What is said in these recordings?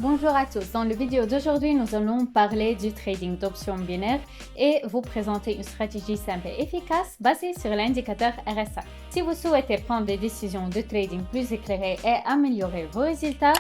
Bonjour à tous, dans la vidéo d'aujourd'hui, nous allons parler du trading d'options binaires et vous présenter une stratégie simple et efficace basée sur l'indicateur RSI. Si vous souhaitez prendre des décisions de trading plus éclairées et améliorer vos résultats,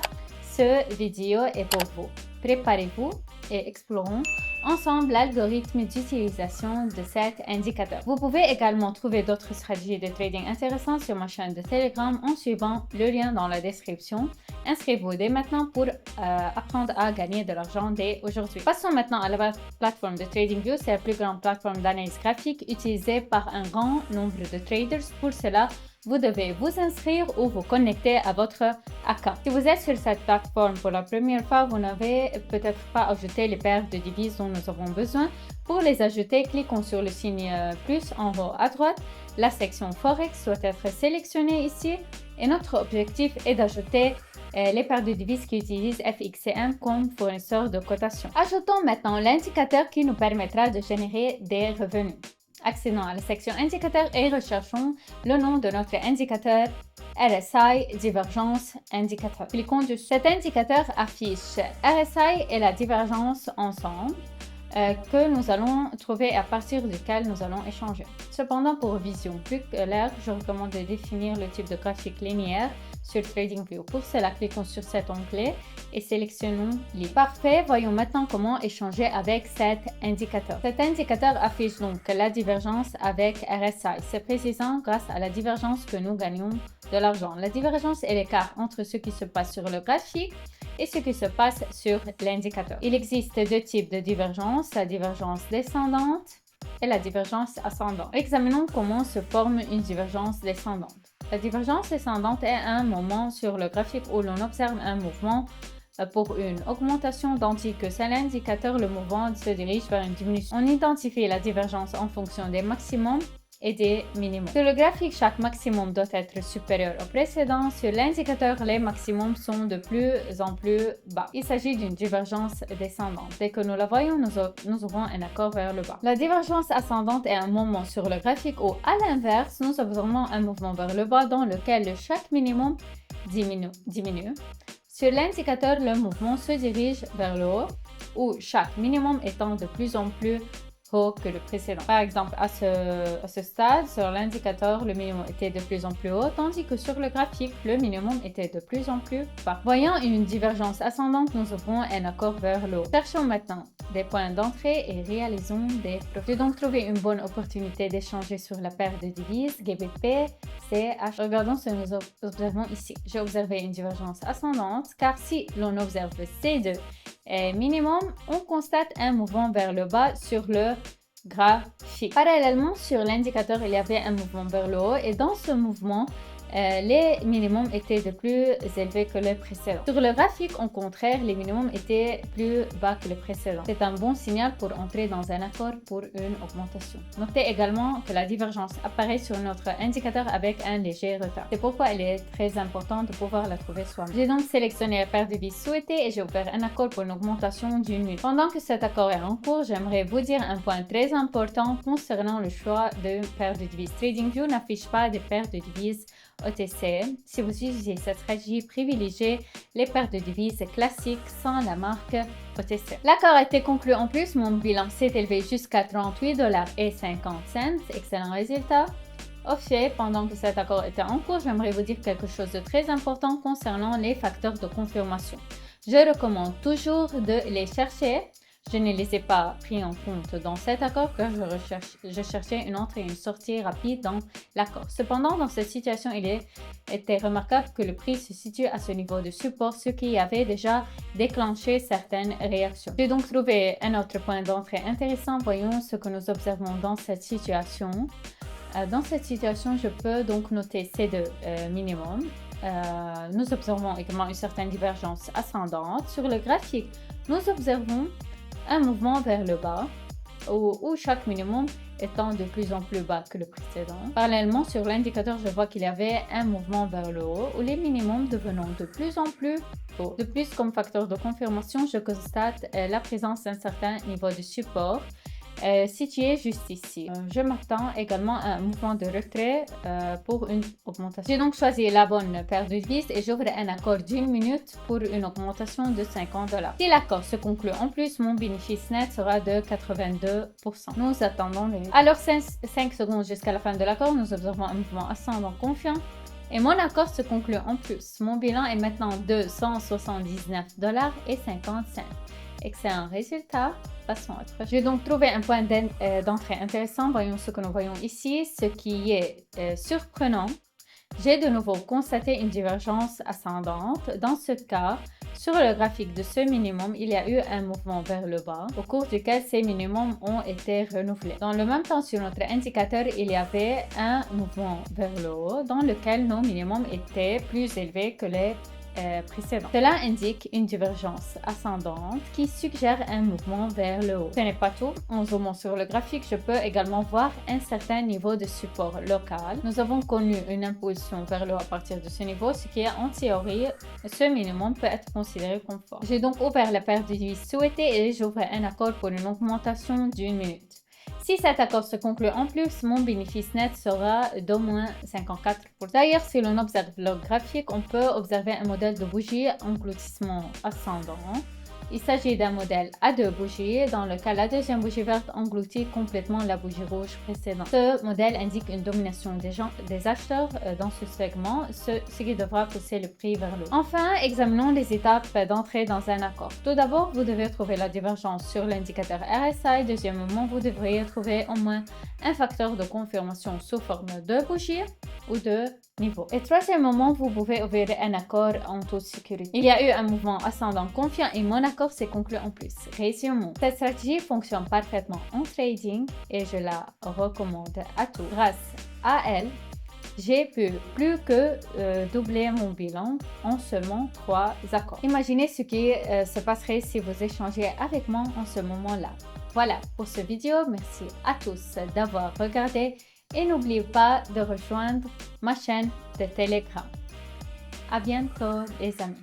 cette vidéo est pour vous. Préparez-vous et explorons ensemble l'algorithme d'utilisation de cet indicateur. Vous pouvez également trouver d'autres stratégies de trading intéressantes sur ma chaîne de Telegram en suivant le lien dans la description. Inscrivez-vous dès maintenant pour apprendre à gagner de l'argent dès aujourd'hui. Passons maintenant à la plateforme de TradingView. C'est la plus grande plateforme d'analyse graphique utilisée par un grand nombre de traders. Pour cela, vous devez vous inscrire ou vous connecter à votre account. Si vous êtes sur cette plateforme pour la première fois, vous n'avez peut-être pas ajouté les paires de devises dont nous avons besoin. Pour les ajouter, cliquons sur le signe plus en haut à droite. La section Forex doit être sélectionnée ici et notre objectif est d'ajouter les paires de devises qui utilisent FXCM comme fournisseur de cotation. Ajoutons maintenant l'indicateur qui nous permettra de générer des revenus. Accédons à la section indicateur et recherchons le nom de notre indicateur RSI divergence indicateur. Cliquons dessus. Cet indicateur affiche RSI et la divergence ensemble que nous allons trouver à partir duquel nous allons échanger. Cependant, pour vision plus claire, je recommande de définir le type de graphique linéaire sur TradingView. Pour cela, cliquons sur cet onglet et sélectionnons Libre. Parfait, voyons maintenant comment échanger avec cet indicateur. Cet indicateur affiche donc la divergence avec RSI. C'est précisément grâce à la divergence que nous gagnons de l'argent. La divergence est l'écart entre ce qui se passe sur le graphique et ce qui se passe sur l'indicateur. Il existe deux types de divergence, la divergence descendante et la divergence ascendante. Examinons comment se forme une divergence descendante. La divergence descendante est un moment sur le graphique où l'on observe un mouvement pour une augmentation, tandis que c'est l'indicateur, le mouvement se dirige vers une diminution. On identifie la divergence en fonction des maximums et des minimums. Sur le graphique, chaque maximum doit être supérieur au précédent. Sur l'indicateur, les maximums sont de plus en plus bas. Il s'agit d'une divergence descendante. Dès que nous la voyons, nous aurons un accord vers le bas. La divergence ascendante est un moment sur le graphique où, à l'inverse, nous observons un mouvement vers le bas dans lequel chaque minimum diminue. Sur l'indicateur, le mouvement se dirige vers le haut, où chaque minimum étant de plus en plus haut que le précédent. Par exemple, à ce stade, sur l'indicateur, le minimum était de plus en plus haut, tandis que sur le graphique, le minimum était de plus en plus bas. Voyant une divergence ascendante, nous ouvrons un accord vers le haut. Cherchons maintenant des points d'entrée et réalisons des profits. J'ai donc trouvé une bonne opportunité d'échanger sur la paire de devises GBP, CH. Regardons ce que nous observons ici. J'ai observé une divergence ascendante, car si l'on observe ces deux minimum, on constate un mouvement vers le bas sur le graphique. Parallèlement, sur l'indicateur, il y avait un mouvement vers le haut et dans ce mouvement, les minimums étaient de plus élevés que le précédent. Sur le graphique, au contraire, les minimums étaient plus bas que le précédent. C'est un bon signal pour entrer dans un accord pour une augmentation. Notez également que la divergence apparaît sur notre indicateur avec un léger retard. C'est pourquoi il est très important de pouvoir la trouver soi-même. J'ai donc sélectionné la paire de devises souhaitée et j'ai ouvert un accord pour une augmentation d'une unité. Pendant que cet accord est en cours, j'aimerais vous dire un point très important concernant le choix de paire de devises. TradingView n'affiche pas des paires de devises OTC. Si vous utilisez cette stratégie, privilégiez les paires de devises classiques sans la marque OTC. L'accord a été conclu en plus. Mon bilan s'est élevé jusqu'à 38,50 $. Excellent résultat. Au fait, pendant que cet accord était en cours, j'aimerais vous dire quelque chose de très important concernant les facteurs de confirmation. Je recommande toujours de les chercher. Je ne les ai pas pris en compte dans cet accord car je cherchais une entrée et une sortie rapide dans l'accord. Cependant, dans cette situation, il était remarquable que le prix se situe à ce niveau de support, ce qui avait déjà déclenché certaines réactions. J'ai donc trouvé un autre point d'entrée intéressant. Voyons ce que nous observons dans cette situation. Dans cette situation, je peux donc noter ces deux minimums. Nous observons également une certaine divergence ascendante. Sur le graphique, nous observons un mouvement vers le bas où chaque minimum étant de plus en plus bas que le précédent. Parallèlement, sur l'indicateur, je vois qu'il y avait un mouvement vers le haut où les minimums devenant de plus en plus hauts. De plus, comme facteur de confirmation, je constate la présence d'un certain niveau de support situé juste ici. Je m'attends également à un mouvement de retrait pour une augmentation. J'ai donc choisi la bonne paire de vis et j'ouvre un accord d'1 minute pour une augmentation de 50 $. Si l'accord se conclut en plus, mon bénéfice net sera de 82%. Nous attendons les... Alors 5 secondes jusqu'à la fin de l'accord, nous observons un mouvement ascendant confiant. Et mon accord se conclut en plus. Mon bilan est maintenant de 179,50 $. Excellent résultat. Passons à autre chose. J'ai donc trouvé un point d'entrée intéressant. Voyons ce que nous voyons ici. Ce qui est surprenant, j'ai de nouveau constaté une divergence ascendante. Dans ce cas, sur le graphique de ce minimum, il y a eu un mouvement vers le bas au cours duquel ces minimums ont été renouvelés. Dans le même temps, sur notre indicateur, il y avait un mouvement vers le haut dans lequel nos minimums étaient plus élevés que les précédents. Cela indique une divergence ascendante qui suggère un mouvement vers le haut. Ce n'est pas tout. En zoomant sur le graphique, je peux également voir un certain niveau de support local. Nous avons connu une impulsion vers le haut à partir de ce niveau, ce qui est en théorie, ce minimum peut être considéré comme fort. J'ai donc ouvert la paire de vis souhaitée et j'ouvre un accord pour une augmentation d'1 minute. Si cet accord se conclut en plus, mon bénéfice net sera d'au moins 54%. D'ailleurs, si l'on observe le graphique, on peut observer un modèle de bougie engloutissement ascendant. Il s'agit d'un modèle à 2 bougies, dans lequel la deuxième bougie verte engloutit complètement la bougie rouge précédente. Ce modèle indique une domination des acheteurs dans ce segment, ce qui devra pousser le prix vers le haut. Enfin, examinons les étapes d'entrée dans un accord. Tout d'abord, vous devez trouver la divergence sur l'indicateur RSI. Deuxièmement, vous devriez trouver au moins un facteur de confirmation sous forme de bougie ou de niveau. Et troisièmement, vous pouvez ouvrir un accord en toute sécurité. Il y a eu un mouvement ascendant confiant et mon accord s'est conclu en plus. Résumons. Cette stratégie fonctionne parfaitement en trading et je la recommande à tous. Grâce à elle, j'ai pu plus que doubler mon bilan en seulement 3 accords. Imaginez ce qui se passerait si vous échangez avec moi en ce moment-là. Voilà pour cette vidéo. Merci à tous d'avoir regardé. Et n'oubliez pas de rejoindre ma chaîne de Telegram. À bientôt les amis.